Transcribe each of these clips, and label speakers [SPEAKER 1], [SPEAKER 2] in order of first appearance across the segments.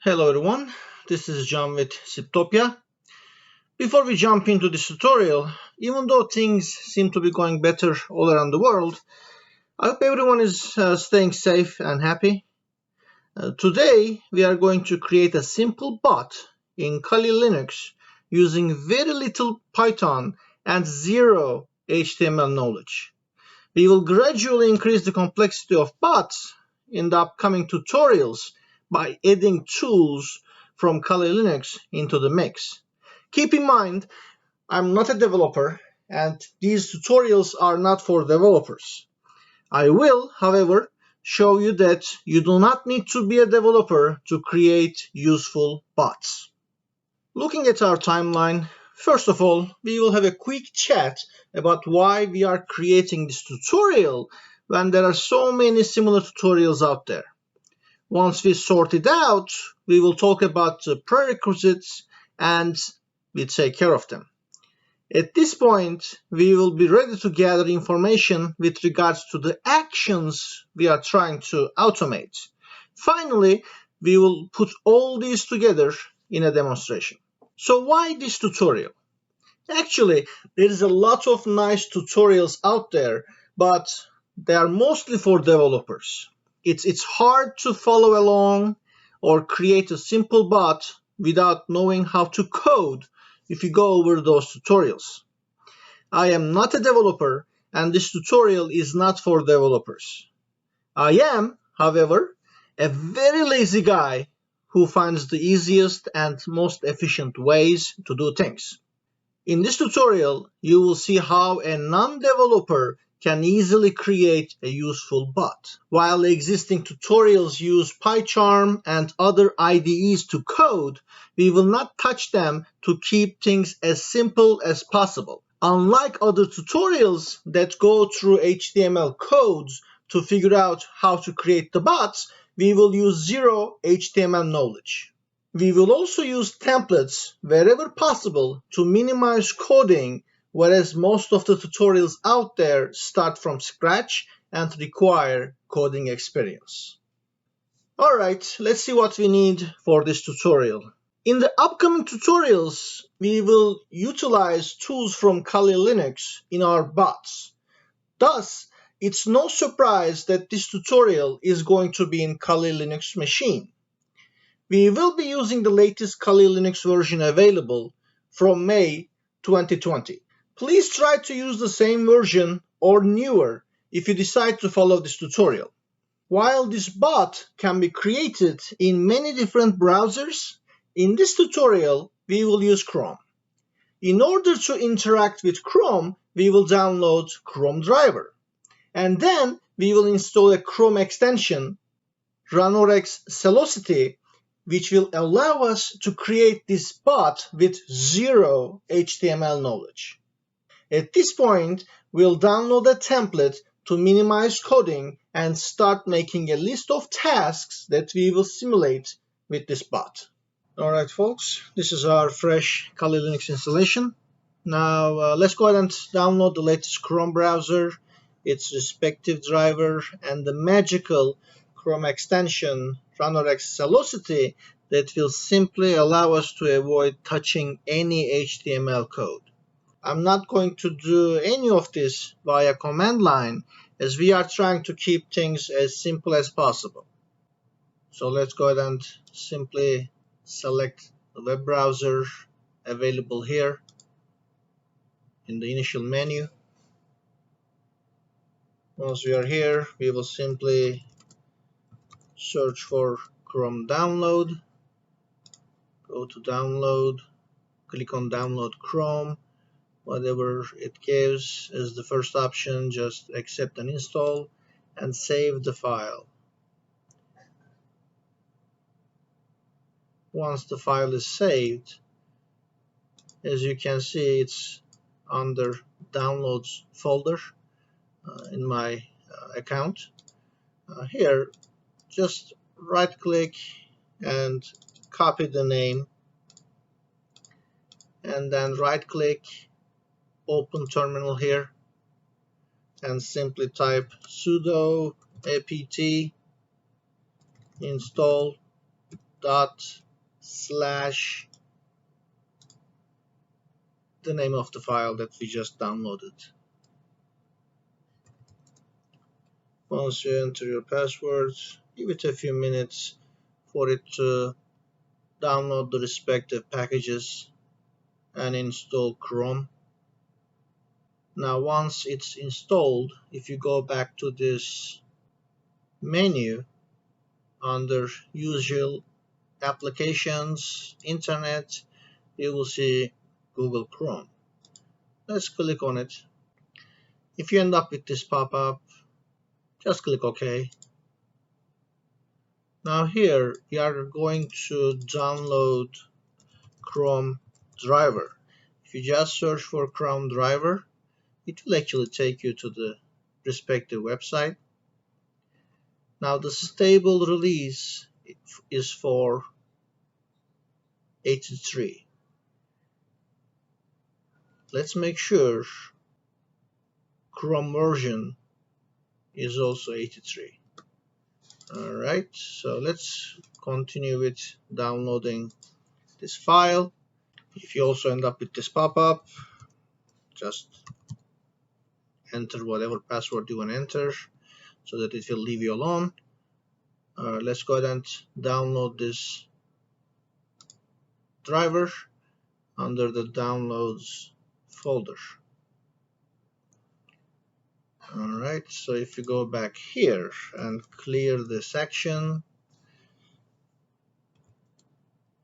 [SPEAKER 1] Hello everyone, this is John with Ziptopia. Before we jump into this tutorial, even though things seem to be going better all around the world, I hope everyone is staying safe and happy. Today we are going to create a simple bot in Kali Linux using very little Python and zero HTML knowledge. We will gradually increase the complexity of bots in the upcoming tutorials by adding tools from Kali Linux into the mix. Keep in mind, I'm not a developer and these tutorials are not for developers. I will, however, show you that you do not need to be a developer to create useful bots. Looking at our timeline, first of all, we will have a quick chat about why we are creating this tutorial when there are so many similar tutorials out there. Once we sort it out, we will talk about the prerequisites and we take care of them. At this point, we will be ready to gather information with regards to the actions we are trying to automate. Finally, we will put all these together in a demonstration. So why this tutorial? Actually, there is a lot of nice tutorials out there, but they are mostly for developers. It's hard to follow along or create a simple bot without knowing how to code if you go over those tutorials. I am not a developer and this tutorial is not for developers. I am, however, a very lazy guy who finds the easiest and most efficient ways to do things. In this tutorial, you will see how a non-developer can easily create a useful bot. While the existing tutorials use PyCharm and other IDEs to code, we will not touch them to keep things as simple as possible. Unlike other tutorials that go through HTML codes to figure out how to create the bots, we will use zero HTML knowledge. We will also use templates wherever possible to minimize coding, whereas most of the tutorials out there start from scratch and require coding experience. Alright, let's see what we need for this tutorial. In the upcoming tutorials, we will utilize tools from Kali Linux in our bots. Thus, it's no surprise that this tutorial is going to be in Kali Linux machine. We will be using the latest Kali Linux version available from May 2020. Please try to use the same version or newer if you decide to follow this tutorial. While this bot can be created in many different browsers, in this tutorial we will use Chrome. In order to interact with Chrome, we will download Chrome driver. And then we will install a Chrome extension, Ranorex Celosity, which will allow us to create this bot with zero HTML knowledge. At this point, we'll download a template to minimize coding and start making a list of tasks that we will simulate with this bot. Alright folks, this is our fresh Kali Linux installation. Now let's go ahead and download the latest Chrome browser, its respective driver, and the magical Chrome extension Ranorex Celosity that will simply allow us to avoid touching any HTML code. I'm not going to do any of this via command line as we are trying to keep things as simple as possible. So let's go ahead and simply select the web browser available here in the initial menu. Once we are here, we will simply search for Chrome download, go to download, click on download Chrome, whatever it gives as the first option, just accept and install and save the file. Once the file is saved, as you can see, it's under downloads folder in my account. Here, just right click and copy the name, and then right click, open terminal here, and simply type sudo apt install dot slash the name of the file that we just downloaded. Once you enter your password, give it a few minutes for it to download the respective packages and install Chrome. Now once it's installed, if you go back to this menu under usual applications, internet, you will see Google Chrome. Let's click on it. If you end up with this pop-up, just click OK. Now here we are going to download Chrome driver. If you just search for Chrome driver, it will actually take you to the respective website. Now the stable release is for 83. Let's make sure Chrome version is also 83. Alright, so let's continue with downloading this file. If you also end up with this pop-up, just enter whatever password you want to enter so that it will leave you alone. Let's go ahead and download this driver under the downloads folder. Alright, so if you go back here and clear the section,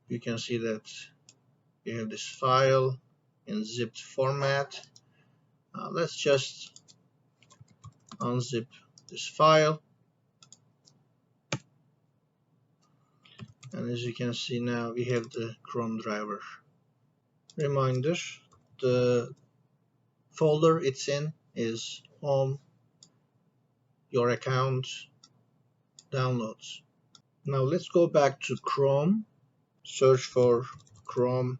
[SPEAKER 1] you can see that you have this file in zipped format. Let's just unzip this file, and as you can see now we have the Chrome driver. Reminder, the folder it's in is home, your account, downloads. Now let's go back to Chrome, search for Chrome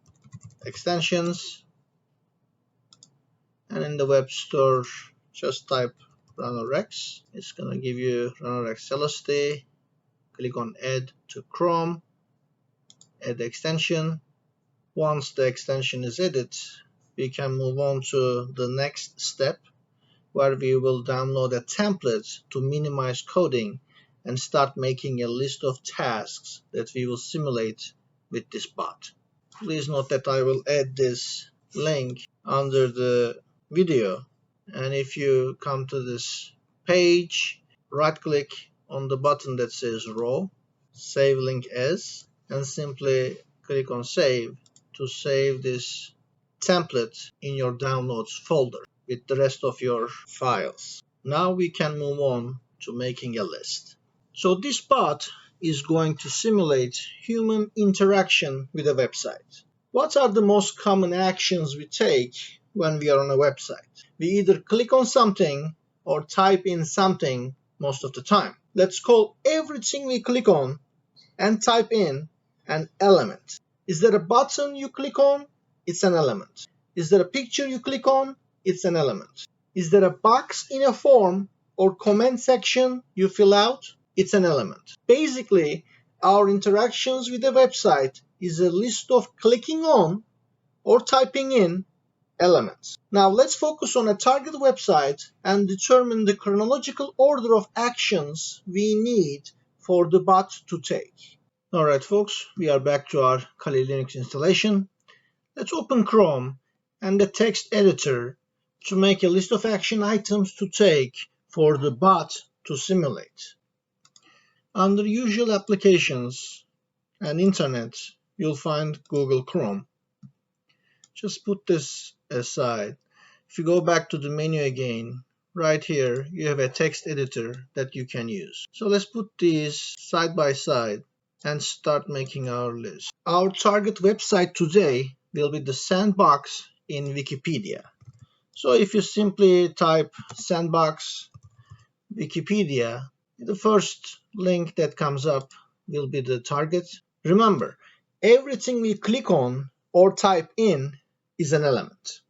[SPEAKER 1] extensions, and in the web store just type RunnerX. It's gonna give you RunnerX Celeste. Click on add to Chrome, add extension. Once the extension is added, we can move on to the next step, where we will download a template to minimize coding and start making a list of tasks that we will simulate with this bot. Please note that I will add this link under the video, and if you come to this page, right click on the button that says raw, save link as, and simply click on save to save this template in your downloads folder with the rest of your files. Now we can move on to making a list. So this bot is going to simulate human interaction with a website. What are the most common actions we take when we are on a website? We either click on something or type in something most of the time. Let's call everything we click on and type in an element. Is there a button you click on? It's an element. Is there a picture you click on? It's an element. Is there a box in a form or comment section you fill out? It's an element. Basically, our interactions with a website is a list of clicking on or typing in elements. Now let's focus on a target website and determine the chronological order of actions we need for the bot to take. Alright folks, we are back to our Kali Linux installation. Let's open Chrome and the text editor to make a list of action items to take for the bot to simulate. Under usual applications and internet, you'll find Google Chrome. Just put this aside. If you go back to the menu again, right here you have a text editor that you can use. So let's put these side by side and start making our list. Our target website today will be the sandbox in Wikipedia. So if you simply type sandbox Wikipedia, the first link that comes up will be the target. Remember, everything we click on or type in is an element.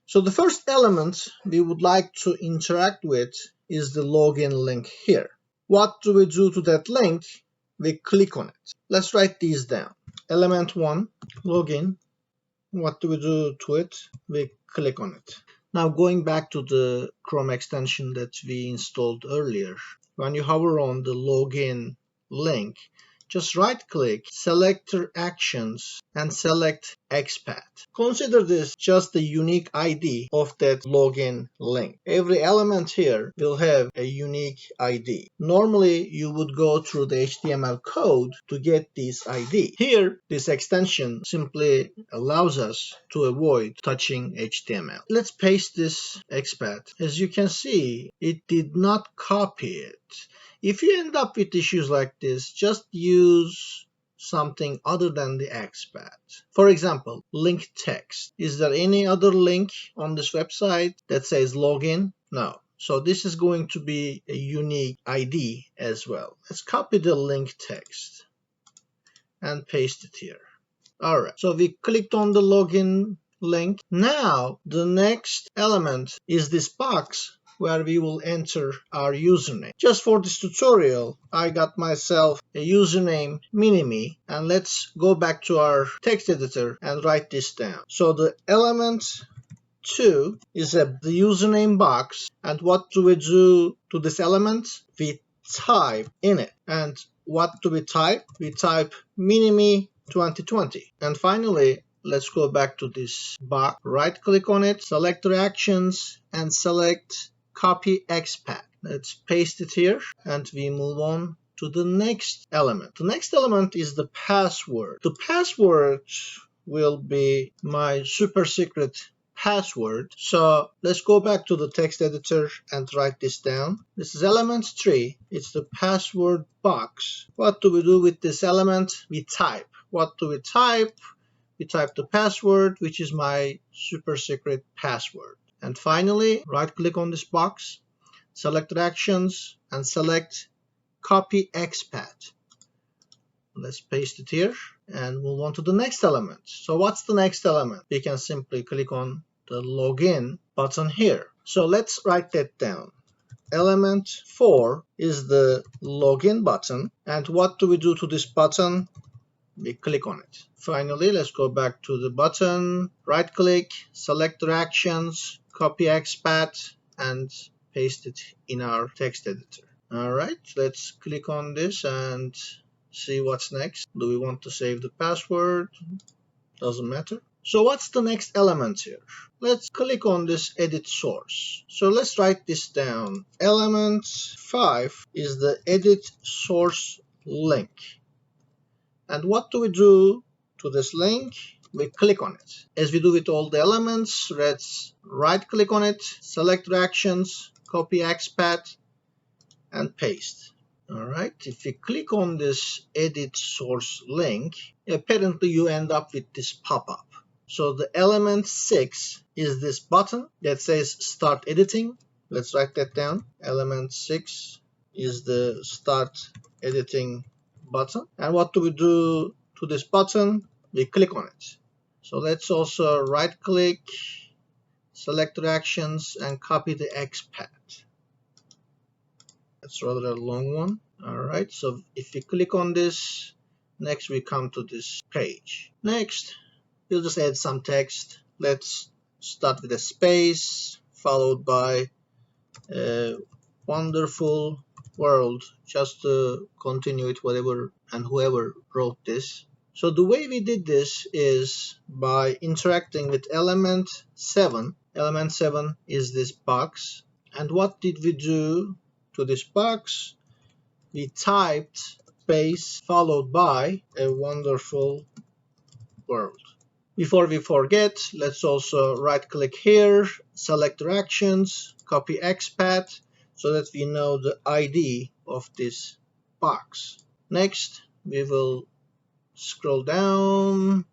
[SPEAKER 1] So the first element we would like to interact with is the login link here. What do we do to that link? We click on it. let's write these down. Element 1, login. What do we do to it? We click on it. Now going back to the Chrome extension that we installed earlier, when you hover on the login link, just right-click, select actions, and select expat. Consider this just the unique ID of that login link. Every element here will have a unique ID. Normally, you would go through the HTML code to get this ID. Here, this extension simply allows us to avoid touching HTML. Let's paste this expat. As you can see, it did not copy it. If you end up with issues like this, just use something other than the expat. For example, link text. Is there any other link on this website that says login? No. So this is going to be a unique ID as well. Let's copy the link text and paste it here. Alright, so we clicked on the login link. Now the next element is this box where we will enter our username. Just for this tutorial, I got myself a username Minimi, and let's go back to our text editor and write this down. So the element 2 is the username box, and what do we do to this element? We type in it. And what do we type? We type Minimi 2020. And finally, let's go back to this box, right click on it, select reactions, and select copy expat. Let's paste it here, and we move on to the next element. The next element is the password. The password will be my super secret password. So let's go back to the text editor and write this down. This is element 3. It's the password box. What do we do with this element? We type. What do we type? We type the password, which is my super secret password. And finally, right-click on this box, select actions, and select copy expat. Let's paste it here and move on to the next element. So what's the next element? We can simply click on the login button here. So let's write that down. Element 4 is the login button. And what do we do to this button? We click on it. Finally, let's go back to the button, right-click, select the actions, copy expat, and paste it in our text editor. Alright, let's click on this and see what's next. Do we want to save the password? Doesn't matter. So what's the next element here? Let's click on this edit source. So let's write this down. Element 5 is the edit source link. And what do we do to this link? We click on it. As we do with all the elements, let's right click on it, select reactions, copy expat, and paste. Alright, if you click on this edit source link, apparently you end up with this pop-up. So the element 6 is this button that says start editing. Let's write that down. Element 6 is the start editing button. And what do we do to this button? We click on it. So let's also right click, select reactions, and copy the expat. That's rather a long one. Alright, so if we click on this, next we come to this page. Next, we'll just add some text. Let's start with a space, followed by a wonderful world, just to continue with whatever and whoever wrote this. So the way we did this is by interacting with element 7. Element 7 is this box. And what did we do to this box? We typed space followed by a wonderful world. Before we forget, let's also right click here, select actions, copy expat, so that we know the ID of this box. Next, we will scroll down,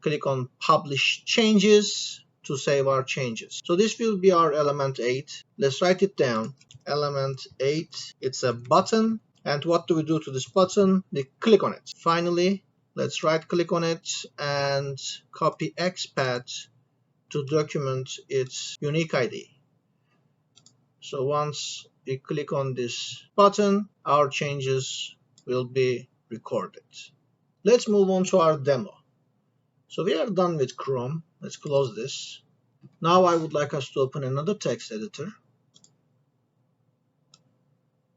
[SPEAKER 1] click on publish changes to save our changes. So this will be our element 8. Let's write it down. Element 8, it's a button. And what do we do to this button? We click on it. Finally, let's right click on it and copy expat to document its unique ID. So once we click on this button, our changes will be recorded. let's move on to our demo. So we are done with Chrome. Let's close this. Now I would like us to open another text editor.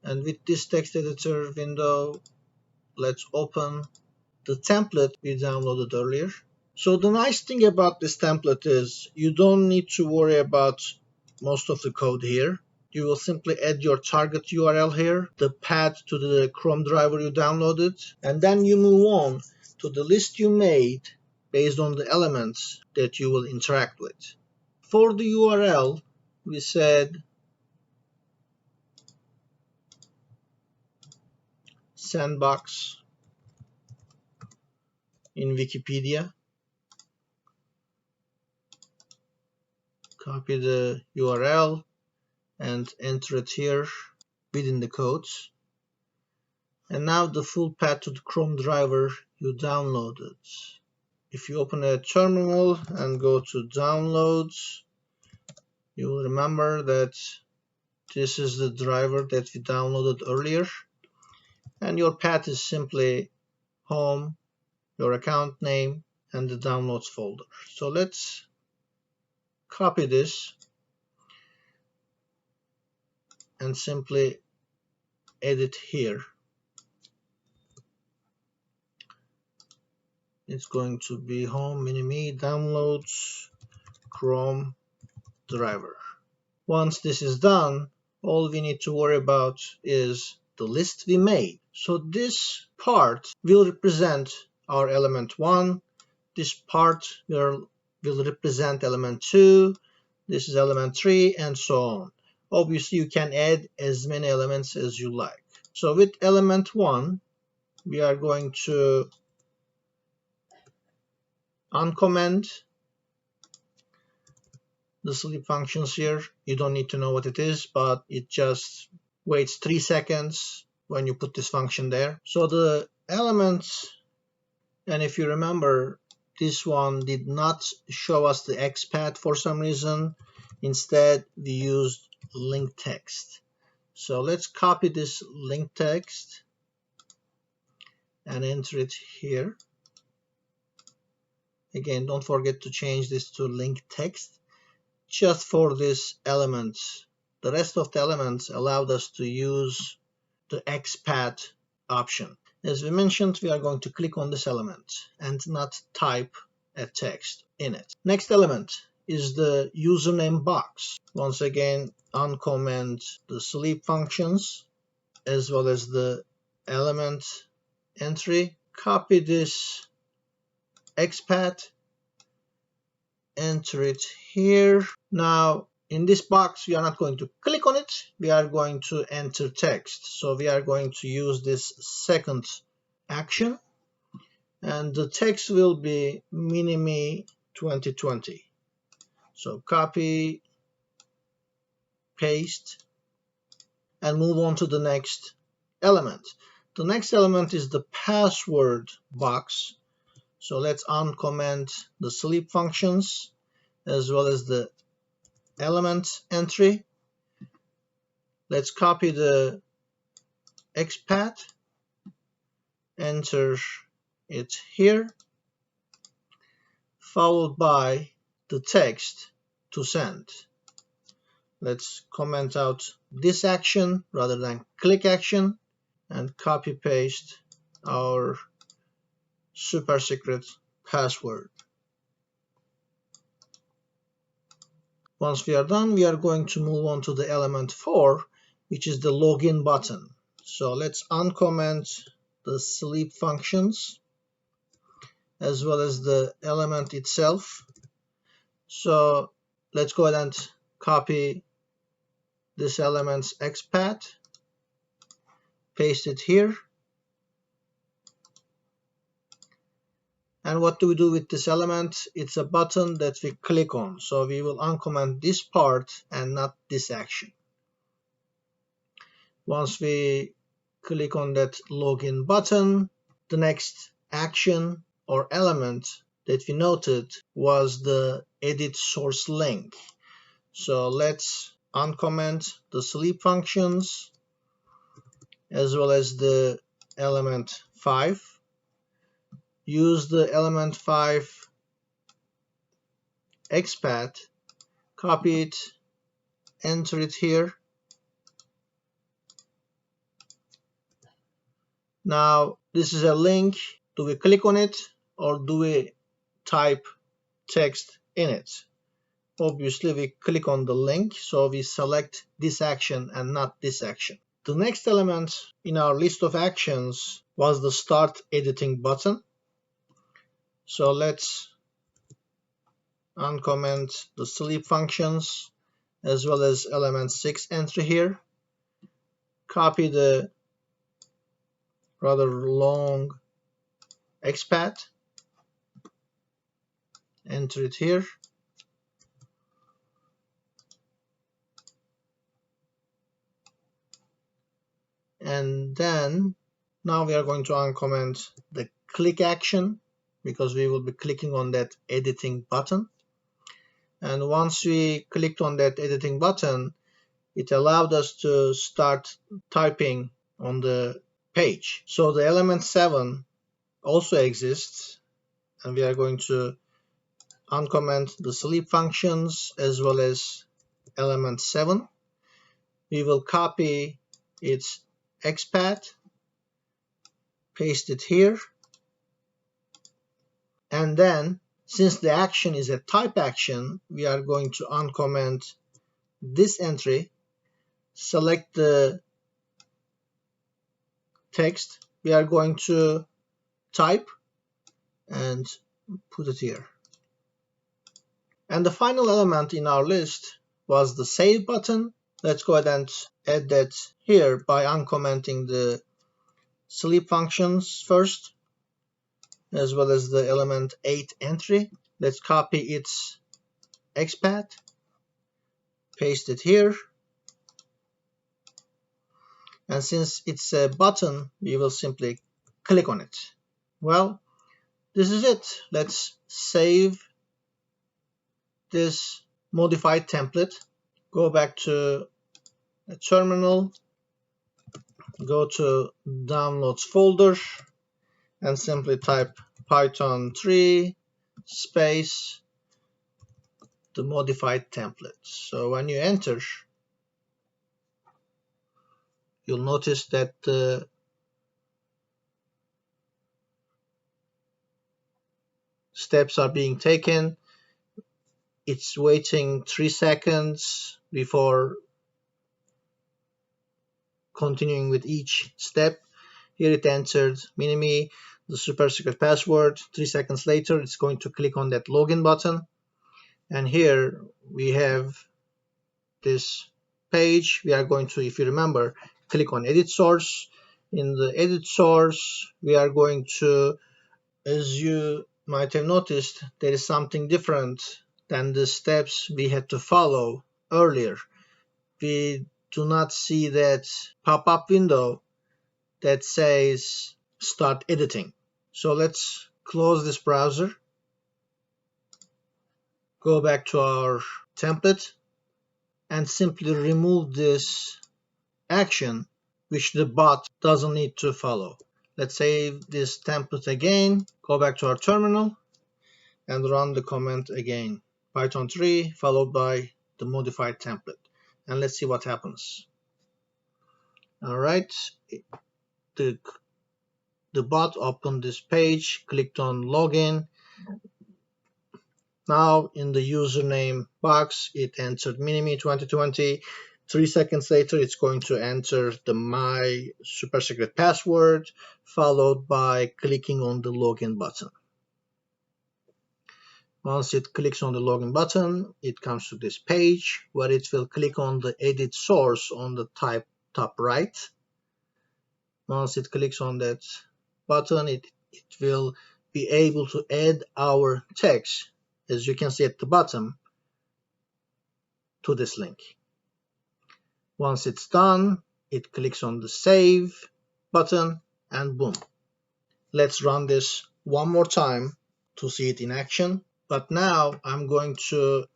[SPEAKER 1] And with this text editor window, let's open the template we downloaded earlier. So the nice thing about this template is you don't need to worry about most of the code here. You will simply add your target URL here, the path to the Chrome driver you downloaded, and then you move on to the list you made based on the elements that you will interact with. For the URL, we said sandbox in Wikipedia. Copy the URL and enter it here within the codes. And now the full path to the Chrome driver you downloaded. If you open a terminal and go to downloads, you will remember that this is the driver that we downloaded earlier. And your path is simply home, your account name, and the downloads folder. So let's copy this and simply edit here. It's going to be home, mini-me, downloads, Chrome driver. Once this is done, all we need to worry about is the list we made. So this part will represent our element 1. This part will represent element 2. This is element 3, and so on. Obviously, you can add as many elements as you like. So with element 1, we are going to uncomment the sleep functions here. You don't need to know what it is, but it just waits 3 seconds when you put this function there. So the elements, and if you remember, this one did not show us the XPath for some reason. Instead, we used link text. So let's copy this link text and enter it here. Again, don't forget to change this to link text just for this element. The rest of the elements allowed us to use the XPath option. As we mentioned, we are going to click on this element and not type a text in it. Next element is the username box. Once again, uncomment the sleep functions as well as the element entry. Copy this XPath, enter it here. Now, in this box, we are not going to click on it. We are going to enter text. So we are going to use this second action. And the text will be mini-me 2020. So copy, paste, and move on to the next element. The next element is the password box. So let's uncomment the sleep functions as well as the element entry. Let's copy the XPath, enter it here, followed by the text to send. Let's comment out this action rather than click action and copy paste our super secret password. Once we are done, we are going to move on to the element 4, which is the login button. So let's uncomment the sleep functions as well as the element itself. So let's go ahead and copy this element's XPath, paste it here. And what do we do with this element? It's a button that we click on. So we will uncomment this part and not this action. Once we click on that login button, the next action or element that we noted was the edit source link. So let's uncomment the sleep functions as well as the element 5. use the element 5 XPath, copy it, enter it here. Now this is a link. Do we click on it or do we type text in it? Obviously we click on the link, so we select this action and not this action. The next element in our list of actions was the start editing button. So let's uncomment the sleep functions as well as element 6 entry here. Copy the rather long XPath, enter it here. And then now we are going to uncomment the click action because we will be clicking on that editing button. And once we clicked on that editing button, it allowed us to start typing on the page. So the element 7 also exists, and we are going to uncomment the sleep functions as well as element 7. We will copy its XPath, paste it here, and then since the action is a type action, we are going to uncomment this entry, select the text we are going to type and put it here. And the final element in our list was the save button. Let's go ahead and add that here by uncommenting the sleep functions first, as well as the element 8 entry. Let's copy its XPath, paste it here. And since it's a button, we will simply click on it. Well, this is it. Let's save this modified template. Go back to a terminal, go to downloads folder, and simply type Python 3 space the modified template. So when you enter, you'll notice that the steps are being taken. It's waiting 3 seconds before continuing with each step. Here it entered Minimi, the super secret password. 3 seconds later, it's going to click on that login button. And here we have this page. We are going to, if you remember, click on edit source. In the edit source, we are going to, as you might have noticed, there is something different than the steps we had to follow earlier. We do not see that pop-up window that says start editing. So let's close this browser, go back to our template, and simply remove this action which the bot doesn't need to follow. Let's save this template again, go back to our terminal, and run the command again. Python 3 followed by the modified template. And let's see what happens. All right, the bot opened this page, clicked on login. Now in the username box, it entered Minimi 2020. 3 seconds later, it's going to enter the my super secret password, followed by clicking on the login button. Once it clicks on the login button, it comes to this page where it will click on the edit source on the top right. Once it clicks on that button, it will be able to add our text, as you can see at the bottom, to this link. Once it's done, it clicks on the save button and boom. Let's run this one more time to see it in action. But now I'm going to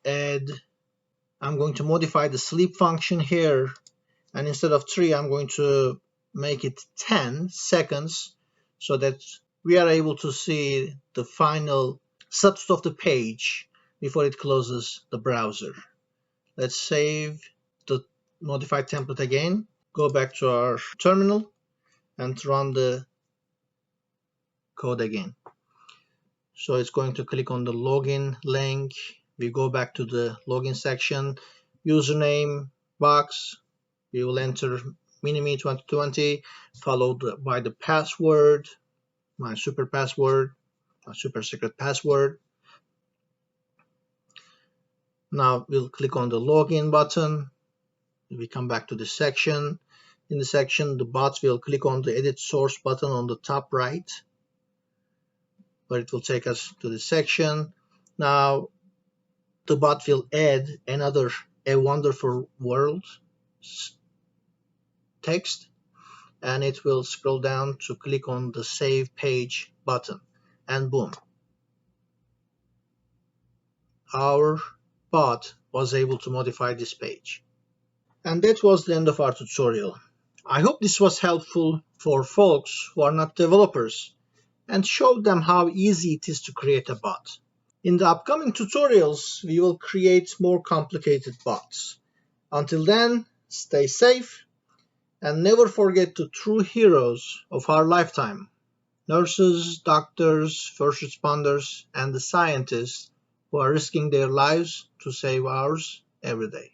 [SPEAKER 1] modify the sleep function here, and instead of 3, I'm going to make it 10 seconds so that we are able to see the final status of the page before it closes the browser. Let's save the modified template again, go back to our terminal and run the code again. So it's going to click on the login link. We go back to the login section, username box. We will enter Minimi2020 followed by the password, my super password, my super secret password. Now we'll click on the login button. We come back to the section. In the section, the bot will click on the edit source button on the top right, where it will take us to the section. Now the bot will add another "A Wonderful World" text, and it will scroll down to click on the Save Page button, and boom, our bot was able to modify this page. And that was the end of our tutorial. I hope this was helpful for folks who are not developers and showed them how easy it is to create a bot. In the upcoming tutorials, we will create more complicated bots. Until then, stay safe and never forget the true heroes of our lifetime: nurses, doctors, first responders, and the scientists who are risking their lives to save ours every day.